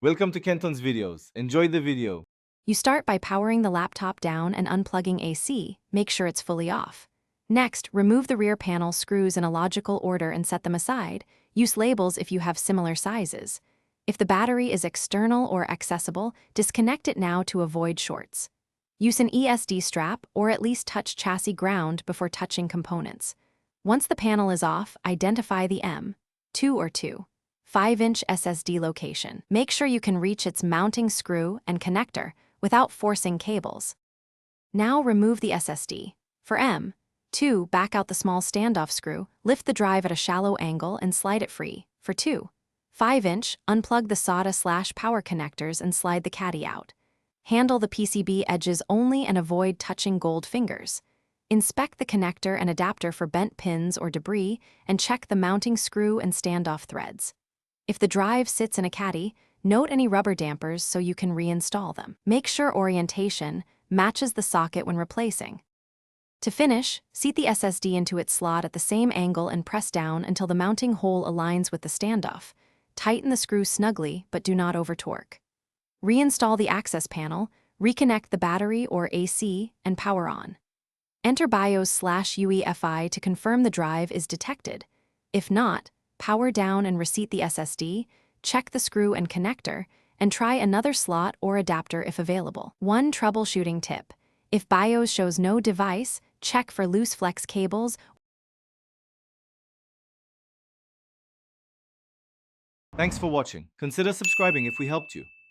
Welcome to Kenton's videos. Enjoy the video. You start by powering the laptop down and unplugging AC, make sure it's fully off. Next, remove the rear panel screws in a logical order and set them aside. Use labels if you have similar sizes. If the battery is external or accessible, disconnect it now to avoid shorts. Use an ESD strap or at least touch chassis ground before touching components. Once the panel is off, identify the M2 or 2.5-inch SSD location. Make sure you can reach its mounting screw and connector without forcing cables. Now remove the SSD. For M2, back out the small standoff screw, lift the drive at a shallow angle and slide it free. For 2.5-inch, unplug the SATA/power connectors and slide the caddy out. Handle the PCB edges only and avoid touching gold fingers. Inspect the connector and adapter for bent pins or debris and check the mounting screw and standoff threads. If the drive sits in a caddy, note any rubber dampers so you can reinstall them. Make sure orientation matches the socket when replacing. To finish, seat the SSD into its slot at the same angle and press down until the mounting hole aligns with the standoff. Tighten the screw snugly, but do not over-torque. Reinstall the access panel, reconnect the battery or AC, and power on. Enter BIOS/UEFI to confirm the drive is detected. If not, power down and reseat the SSD, check the screw and connector, and try another slot or adapter if available. One troubleshooting tip: if BIOS shows no device, check for loose flex cables. Thanks for watching. Consider subscribing if we helped you.